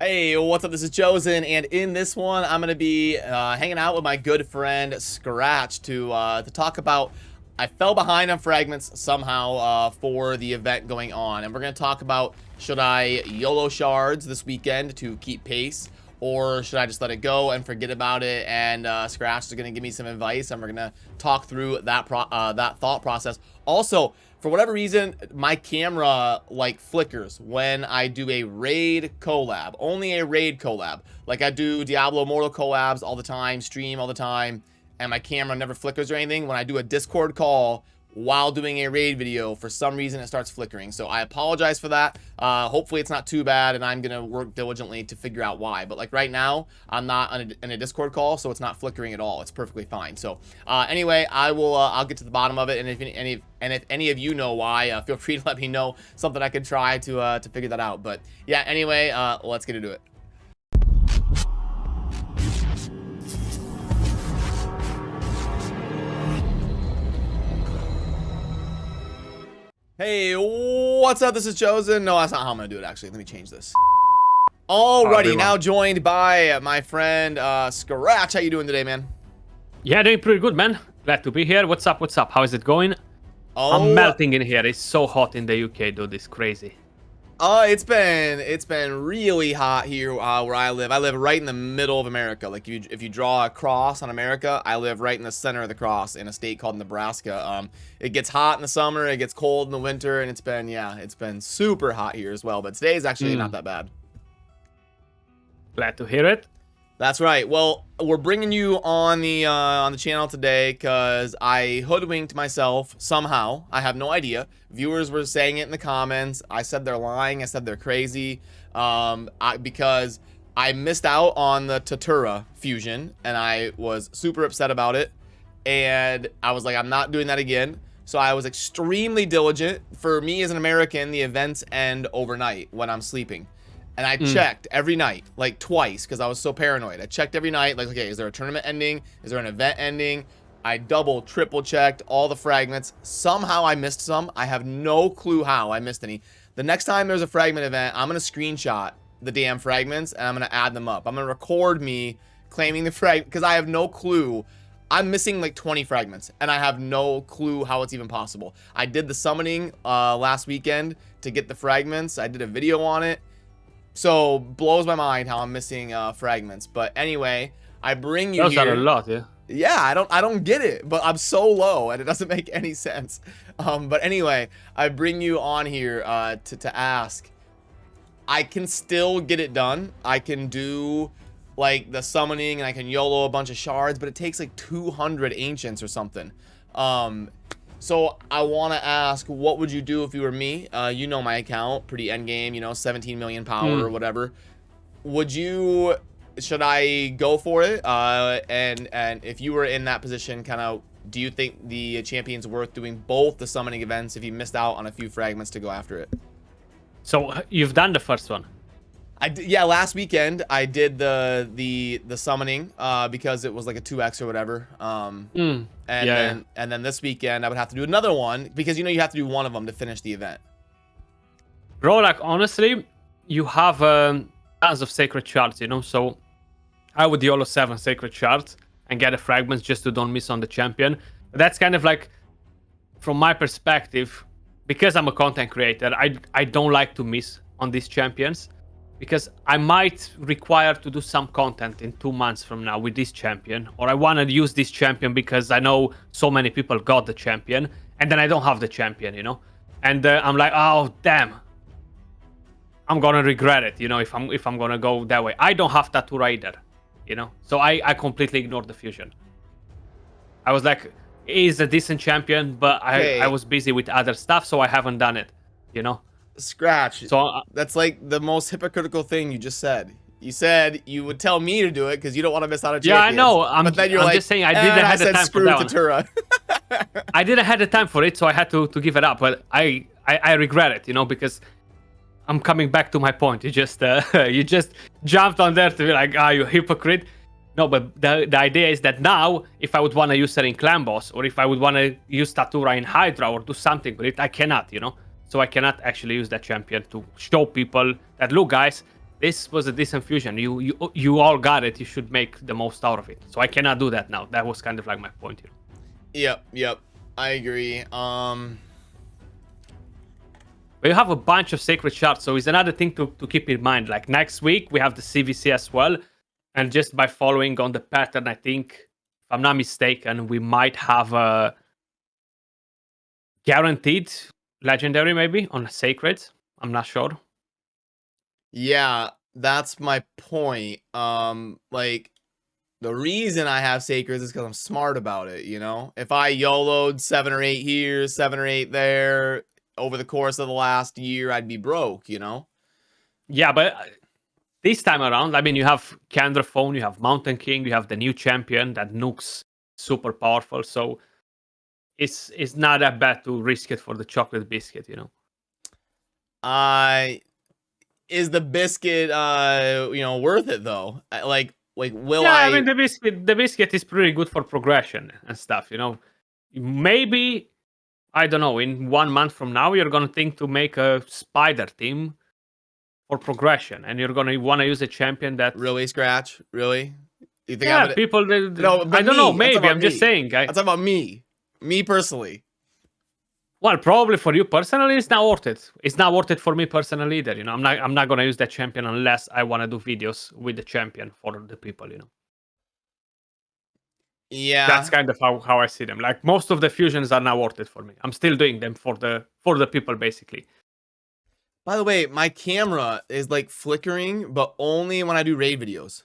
Hey, what's up? This is Chosen, and in this one, I'm gonna be hanging out with my good friend Skratch to talk about. I fell behind on fragments somehow for the event going on, and we're gonna talk about should I YOLO shards this weekend to keep pace, or should I just let it go and forget about it? And Skratch is gonna give me some advice, and we're gonna talk through that that thought process. Also, for whatever reason, my camera like flickers when I do a raid collab. Only a raid collab. Like I do Diablo Immortal collabs all the time, stream all the time, and my camera never flickers or anything. When I do a Discord call while doing a raid video, for some reason it starts flickering. So I apologize for that. Hopefully it's not too bad, and I'm gonna work diligently to figure out why. But like right now, I'm not in a Discord call, so it's not flickering at all. It's perfectly fine. So anyway, I'll get to the bottom of it, and if any of you know why, feel free to let me know something I could try to figure that out. But yeah, anyway, let's get into it. Hey, what's up? This is Chosen. No, that's not how I'm gonna do it, actually. Let me change this. Alrighty, now joined by my friend Skratch. How you doing today, man? Yeah, doing pretty good, man. Glad to be here. What's up? What's up? How is it going? I'm melting in here. It's so hot in the UK, dude. It's crazy. It's been really hot here where I live. I live right in the middle of America. Like if you draw a cross on America, I live right in the center of the cross in a state called Nebraska. It gets hot in the summer, it gets cold in the winter, and it's been super hot here as well. But today is actually not that bad. Glad to hear it. That's right. Well, we're bringing you on the channel today because I hoodwinked myself somehow. I have no idea. Viewers were saying it in the comments. I said they're lying. I said they're crazy. Because I missed out on the Tatura fusion, and I was super upset about it. And I was like, I'm not doing that again. So I was extremely diligent. For me as an American, the events end overnight when I'm sleeping. And I checked every night, like twice, because I was so paranoid. I checked every night, like, okay, is there a tournament ending? Is there an event ending? I double, triple checked all the fragments. Somehow I missed some. I have no clue how I missed any. The next time there's a fragment event, I'm going to screenshot the damn fragments, and I'm going to add them up. I'm going to record me claiming the fragment, because I have no clue. I'm missing like 20 fragments, and I have no clue how it's even possible. I did the summoning last weekend to get the fragments. I did a video on it. So blows my mind how I'm missing fragments. But anyway, I bring you Those here. are a lot, yeah. Yeah, I don't get it, but I'm so low and it doesn't make any sense. But anyway, I bring you on here to ask. I can still get it done. I can do like the summoning and I can YOLO a bunch of shards, but it takes like 200 ancients or something. So I want to ask, what would you do if you were me? You know my account, pretty endgame, you know, 17 million power or whatever. Should I go for it? And if you were in that position, kind of, do you think the champion's worth doing both the summoning events if you missed out on a few fragments to go after it? So you've done the first one? Yeah, last weekend I did the summoning because it was like a 2x or whatever. And then this weekend I would have to do another one because you know you have to do one of them to finish the event. Bro, like honestly, you have tons of sacred shards, you know. So I would YOLO 7 sacred shards and get the fragments just to don't miss on the champion. That's kind of like, from my perspective, because I'm a content creator, I don't like to miss on these champions. Because I might require to do some content in 2 months from now with this champion. Or I want to use this champion because I know so many people got the champion. And then I don't have the champion, you know. And I'm like, oh, damn. I'm going to regret it, you know, if I'm going to go that way. I don't have Tatura either, you know. So I completely ignored the fusion. I was like, he's a decent champion, but I was busy with other stuff, so I haven't done it, you know. Skratch. So that's like the most hypocritical thing you just said. You said you would tell me to do it because you don't want to miss out on champions. Yeah, I know. But then you're like, just saying I didn't have the time for that one. I didn't have the time for it, so I had to give it up. But I regret it, you know, because I'm coming back to my point. You just jumped on there to be like, you hypocrite. No, but the idea is that now, if I would want to use it in Clan Boss, or if I would want to use Tatura in Hydra or do something with it, I cannot, you know. So I cannot actually use that champion to show people that, look, guys, this was a decent fusion. You all got it. You should make the most out of it. So I cannot do that now. That was kind of like my point here. Yep. I agree. But you have a bunch of sacred shards, so it's another thing to keep in mind. Like next week, we have the CVC as well. And just by following on the pattern, I think, if I'm not mistaken, we might have a guaranteed legendary maybe on a sacred. I'm not sure. Yeah, that's my point. Like, the reason I have sacreds is because I'm smart about it, you know? If I YOLO'd 7 or 8 here, 7 or 8 there, over the course of the last year, I'd be broke, you know? Yeah, but this time around, I mean, you have Kendra Phone, you have Mountain King, you have the new champion that nukes super powerful. So it's not that bad to risk it for the chocolate biscuit, you know? Is the biscuit, you know, worth it though? Like, will Yeah, I mean, the biscuit is pretty good for progression and stuff, you know? Maybe, I don't know, in 1 month from now, you're going to think to make a spider team for progression, and you're going to want to use a champion that... really, Skratch? Really? You think Yeah, people... No, but I don't know, me. That's maybe, about I'm just me. saying. That's about me. Me personally. Well, probably for you personally, it's not worth it. It's not worth it for me personally either, you know? I'm not going to use that champion unless I want to do videos with the champion for the people, you know? Yeah. That's kind of how I see them. Like, most of the fusions are not worth it for me. I'm still doing them for the people, basically. By the way, my camera is like flickering, but only when I do raid videos.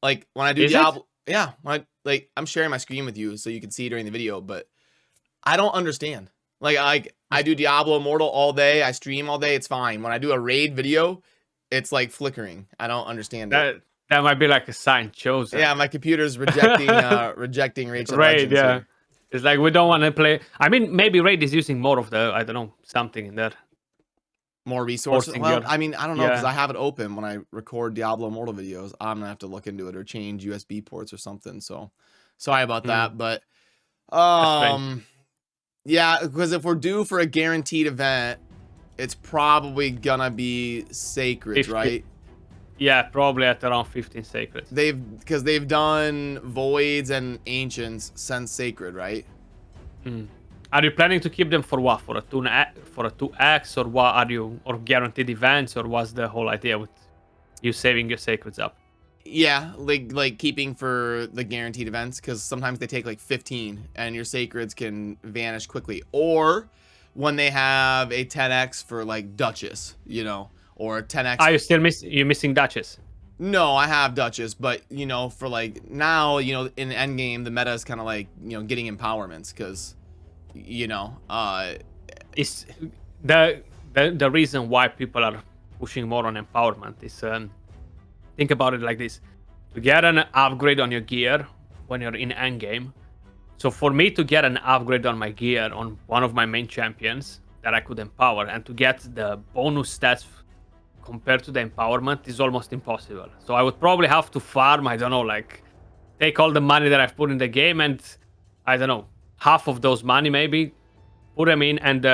Like when I do Diablo. Yeah, I'm sharing my screen with you so you can see during the video, but I don't understand. Like I do Diablo Immortal all day, I stream all day, it's fine. When I do a raid video, it's like flickering. I don't understand it. That might be like a sign chosen. Yeah, my computer's rejecting rejecting Raid Raid, yeah. here. It's like we don't want to play. I mean, maybe Raid is using more of the, I don't know, something in there. More resources. Well, I mean, I don't know because I have it open when I record Diablo Immortal videos. I'm gonna have to look into it or change USB ports or something. So, sorry about that. But, yeah, because if we're due for a guaranteed event, it's probably gonna be Sacred, right? Yeah, probably at around 15 Sacred. Because they've done Voids and Ancients since Sacred, right? Are you planning to keep them for what? For a 2x, or what are you, or guaranteed events, or what's the whole idea with you saving your sacreds up? Yeah, like keeping for the guaranteed events, because sometimes they take like 15 and your sacreds can vanish quickly. Or when they have a 10x for like Duchess, you know, or 10x. Are you still missing Duchess? No, I have Duchess, but you know, for like now, you know, in endgame, the meta is kind of like, you know, getting empowerments because, you know, it's the reason why people are pushing more on empowerment is think about it like this: to get an upgrade on your gear when you're in endgame. So for me to get an upgrade on my gear on one of my main champions that I could empower, and to get the bonus stats compared to the empowerment, is almost impossible. So I would probably have to farm, I don't know, like take all the money that I've put in the game and, I don't know, half of those money maybe, put them in and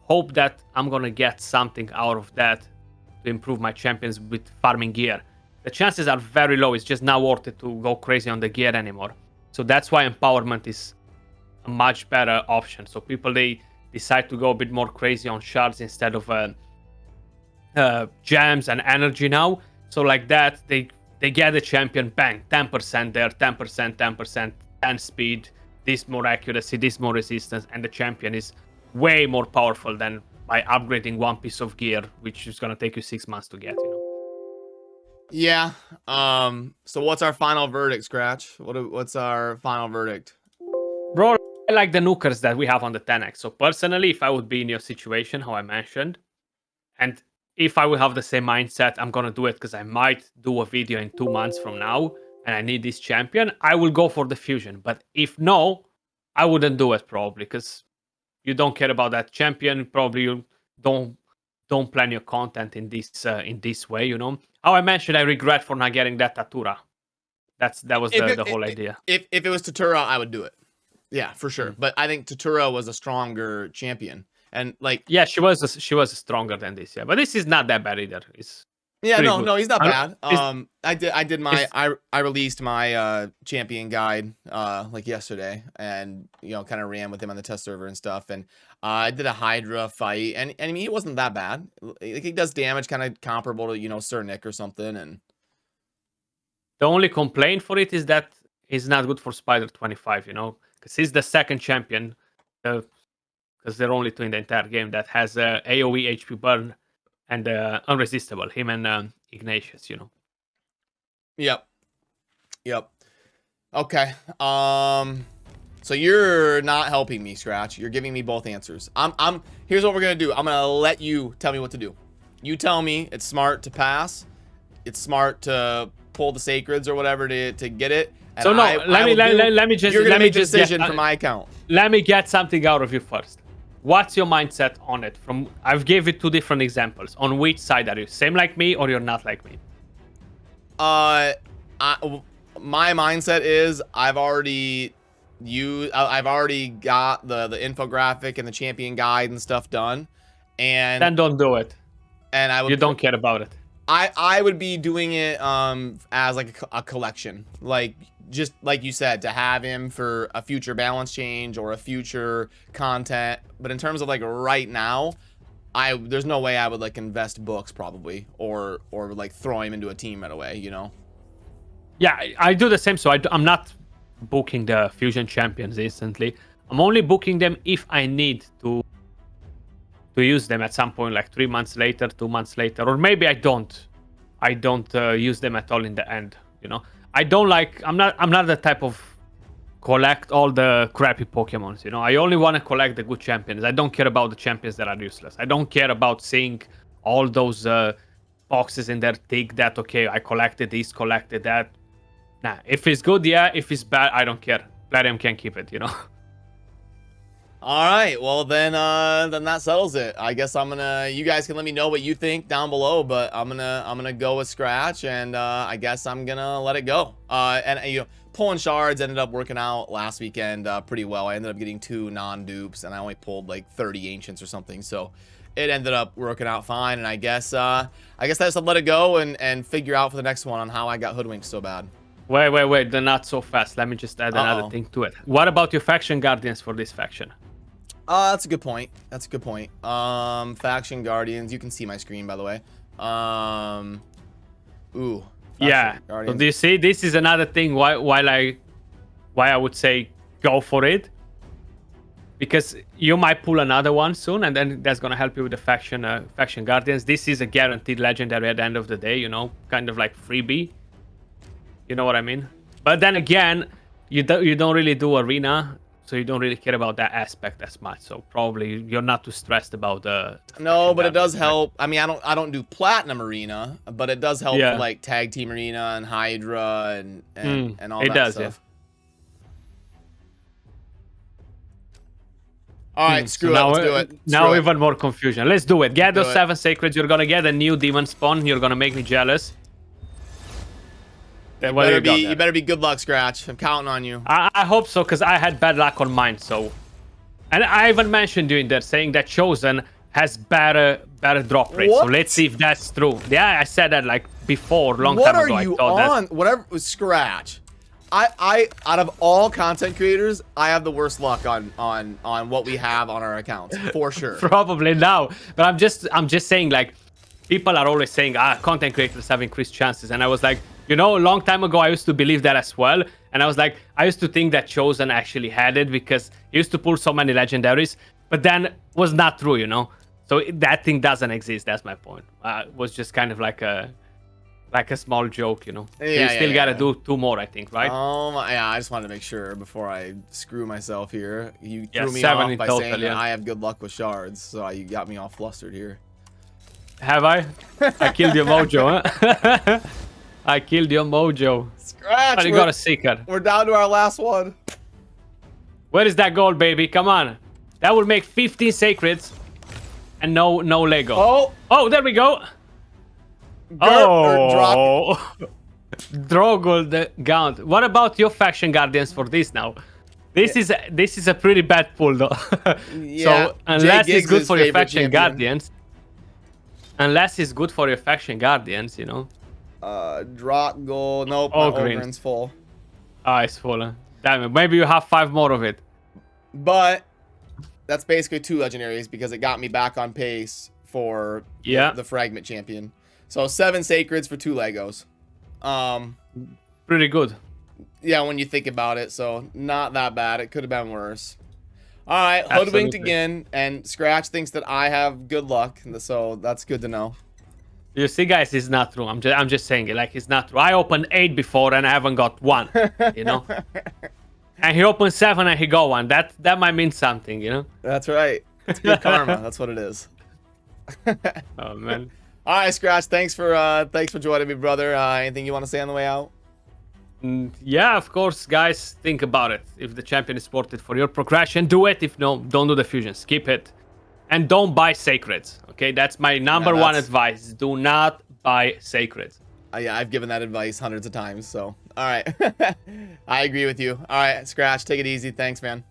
hope that I'm gonna get something out of that to improve my champions with farming gear. The chances are very low. It's just not worth it to go crazy on the gear anymore. So that's why empowerment is a much better option. So people, they decide to go a bit more crazy on shards instead of gems and energy now. So like that, they get a champion, bang, 10% there, 10%, 10%, 10 speed, this more accuracy, this more resistance, and the champion is way more powerful than by upgrading one piece of gear, which is gonna take you 6 months to get, you know. Yeah. So what's our final verdict, Skratch? What's our final verdict? Bro, I like the nukers that we have on the 10x. So personally, if I would be in your situation, how I mentioned, and if I would have the same mindset, I'm gonna do it because I might do a video in 2 months from now and I need this champion, I will go for the fusion. But if no, I wouldn't do it probably because you don't care about that champion. Probably you don't plan your content in this way, you know. How I mentioned, I regret for not getting that Tatura. That was the whole idea. If it was Tatura, I would do it. Yeah, for sure. But I think Tatura was a stronger champion. And like, yeah, she was stronger than this, yeah. But this is not that bad either. Yeah, Pretty no, good. no, he's not bad. It's- I released my champion guide like yesterday, and kind of ran with him on the test server and stuff, and I did a Hydra fight, and I mean he wasn't that bad. Like he does damage kind of comparable to Sir Nick or something, and The only complaint for it is that he's not good for Spider 25, because he's the second champion, because they're only two in the entire game that has AoE HP burn and unresistible. Him and Ignatius, Yep. Okay. So you're not helping me, Skratch. You're giving me both answers. Here's what we're gonna do. I'm gonna let you tell me what to do. You tell me it's smart to pass. It's smart to pull the sacreds or whatever to get it. And So no, let me just you're gonna let me make a just decision get, for my account. let me get something out of you first. What's your mindset on it? I've gave you two different examples. On which side are you? Same like me, or you're not like me? My mindset is I've already got the infographic and the champion guide and stuff done, and Then don't do it. and I would You don't care about it. I would be doing it as like a collection, like just like you said, to have him for a future balance change or a future content. But in terms of like right now, there's no way I would like invest books probably or like throw him into a team right away, Yeah, I do the same. So I'm not booking the fusion champions instantly. I'm only booking them if I need to use them at some point, like 3 months later, 2 months later, or maybe I don't use them at all in the end. I don't like. I'm not the type of collect all the crappy Pokemons. I only want to collect the good champions. I don't care about the champions that are useless. I don't care about seeing all those boxes in there. Tick that. Okay, I collected this, collected that. Nah, if it's good, yeah. If it's bad, I don't care. Plarium can keep it. All right, well then that settles it. I guess you guys can let me know what you think down below, but I'm gonna go with Skratch, and I guess I'm gonna let it go. And pulling shards ended up working out last weekend pretty well. I ended up getting 2 non-dupes, and I only pulled like 30 ancients or something, so it ended up working out fine. And I guess I just have to let it go and figure out for the next one on how I got hoodwinked so bad. Wait. They're not so fast. Let me just add another thing to it. What about your faction guardians for this faction? That's a good point. Faction guardians. You can see my screen, by the way. Ooh. Yeah. So do you see? This is another thing why I would say go for it. Because you might pull another one soon, and then that's gonna help you with the faction guardians. This is a guaranteed legendary at the end of the day. Kind of like freebie. You know what I mean? But then again, you don't really do arena. So you don't really care about that aspect as much. So probably you're not too stressed about the. No, but it does help. I mean, I don't do platinum arena, but it does help for like tag team arena and Hydra and all that does, stuff. Yeah. All right, screw it. Let's do it. Now even more confusion. Let's do it. Get those 7 sacreds. You're gonna get a new demon spawn. You're gonna make me jealous. You better be good luck, Skratch. I'm counting on you. I hope so, because I had bad luck on mine. So, and I even mentioned during there saying that Chosen has better drop rate. So let's see if that's true. Yeah, I said that like before, long time ago. What are you on? Whatever, Skratch. I out of all content creators, I have the worst luck on what we have on our accounts for sure. Probably now, but I'm just saying, like, people are always saying content creators have increased chances, and I was like, a long time ago I used to believe that as well, and I was like, I used to think that Chosen actually had it because he used to pull so many legendaries, but then was not true, So that thing doesn't exist. That's my point. It was just kind of like a small joke, You still gotta do 2 more, I think, right? Yeah, I just wanted to make sure before I screw myself here. You threw me 7 off in by total, saying that I have good luck with shards, so you got me all flustered here. Have I? I killed your mojo, huh? I killed your mojo. Skratch! But you got a secret. We're down to our last one. Where is that gold, baby? Come on. That will make 15 sacreds and no Lego. Oh, there we go. Droggle the Gaunt. What about your faction guardians for this now? This is a pretty bad pull though. Yeah, so unless it's good for your faction guardians, Unless it's good for your faction guardians, you know. Drop goal. Nope, Oh, my green. Ogren's full. Ah, it's full. Damn it. Maybe you have 5 more of it. But that's basically 2 legendaries because it got me back on pace for the fragment champion. So 7 sacreds for 2 Legos. Pretty good. Yeah, when you think about it. So not that bad. It could have been worse. All right, hoodwinked again, and Skratch thinks that I have good luck, so that's good to know. You see, guys, it's not true. I'm just saying it like it's not true. I opened 8 before and I haven't got 1, you know. And he opened 7 and he got 1. That might mean something, you know. That's right. It's good karma. That's what it is. Oh man. All right, Skratch. Thanks for joining me, brother. Anything you want to say on the way out? Yeah, of course, guys. Think about it. If the champion is ported for your progression, do it. If no, don't do the fusion. Skip it. And don't buy sacreds. Okay, that's my number 1 advice. Do not buy sacreds. Yeah, I've given that advice hundreds of times. So, all right. I agree with you. All right, Skratch, take it easy. Thanks, man.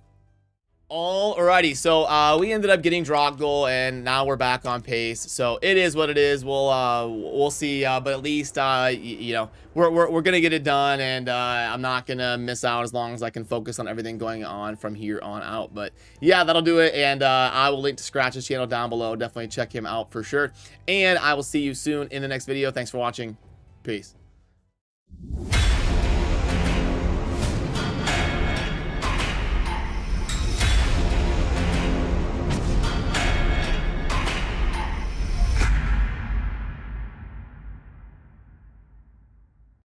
Alrighty, so we ended up getting drop goal, and now we're back on pace. So it is what it is. We'll see, but at least you know we're gonna get it done, and I'm not gonna miss out as long as I can focus on everything going on from here on out. But yeah, that'll do it, and I will link to Skratch's channel down below. Definitely check him out for sure, and I will see you soon in the next video. Thanks for watching. Peace.